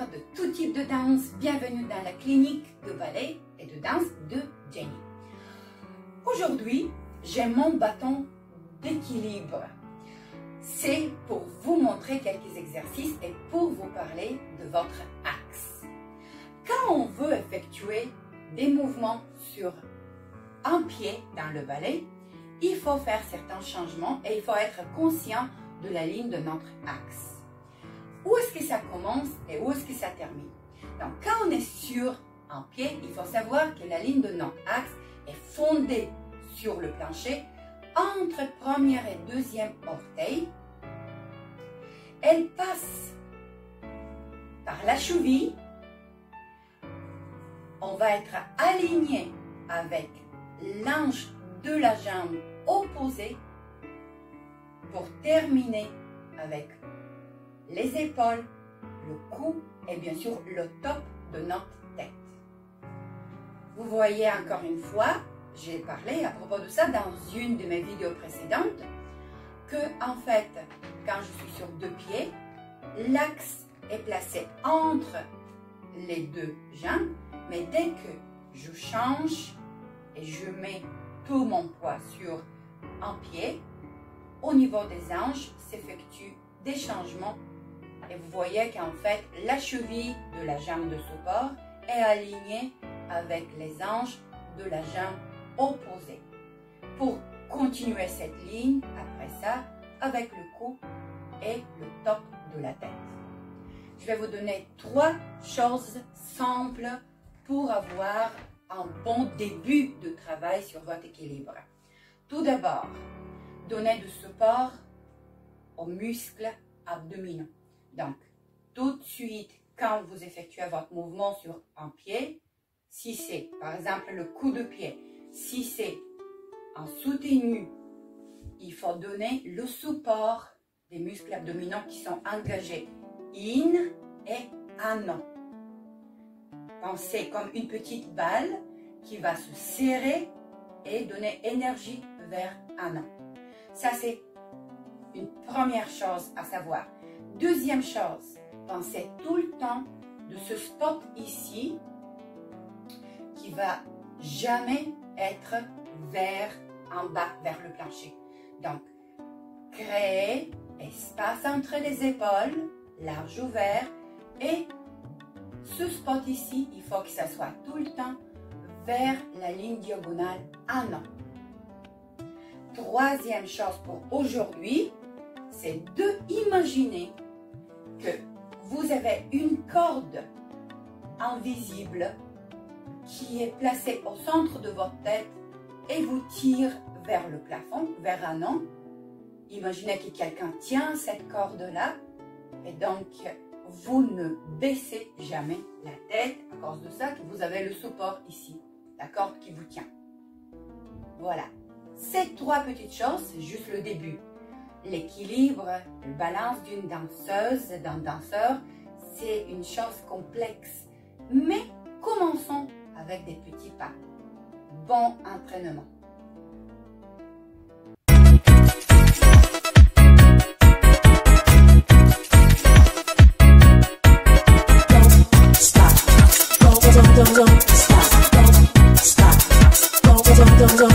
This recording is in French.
danseurs de tout type de danse, bienvenue dans la clinique de ballet et de danse de Jenny. Aujourd'hui, j'ai mon bâton d'équilibre. C'est pour vous montrer quelques exercices et pour vous parler de votre axe. Quand on veut effectuer des mouvements sur un pied dans le ballet, il faut faire certains changements et il faut être conscient de la ligne de notre axe. Où est-ce que ça commence et où est-ce que ça termine? Donc, quand on est sur un pied, il faut savoir que la ligne de notre axe est fondée sur le plancher entre premier et deuxième orteil. Elle passe par la cheville. On va être aligné avec l'ange de la jambe opposée pour terminer avec les épaules, le cou et bien sûr le top de notre tête. Vous voyez encore une fois, j'ai parlé à propos de ça dans une de mes vidéos précédentes, que en fait, quand je suis sur deux pieds, l'axe est placé entre les deux jambes, mais dès que je change et je mets tout mon poids sur un pied, au niveau des hanches s'effectuent des changements et vous voyez qu'en fait la cheville de la jambe de support est alignée avec les hanches de la jambe opposée. Pour continuer cette ligne, après ça, avec le cou et le top de la tête. Je vais vous donner 3 choses simples pour avoir un bon début de travail sur votre équilibre. Tout d'abord, donnez du support aux muscles abdominaux. Donc, tout de suite, quand vous effectuez votre mouvement sur un pied, si c'est par exemple le coup de pied, si c'est en soutenu, il faut donner le support des muscles abdominaux qui sont engagés in et en. Pensez comme une petite balle qui va se serrer et donner énergie vers en. Ça, c'est une première chose à savoir. Deuxième chose, pensez tout le temps de ce spot ici qui va jamais être vers en bas, vers le plancher. Donc, créez espace entre les épaules, large ouvert, et ce spot ici, il faut que ça soit tout le temps vers la ligne diagonale en haut. Troisième chose pour aujourd'hui, c'est de imaginer que vous avez une corde invisible qui est placée au centre de votre tête et vous tire vers le plafond, vers un an. Imaginez que quelqu'un tient cette corde-là et donc vous ne baissez jamais la tête à cause de ça, que vous avez le support ici, la corde qui vous tient. Voilà. Ces 3 petites choses, c'est juste le début. L'équilibre, le balance d'une danseuse, d'un danseur, c'est une chose complexe. Mais commençons avec des petits pas. Bon entraînement. Don't stop. Don't stop. Don't stop.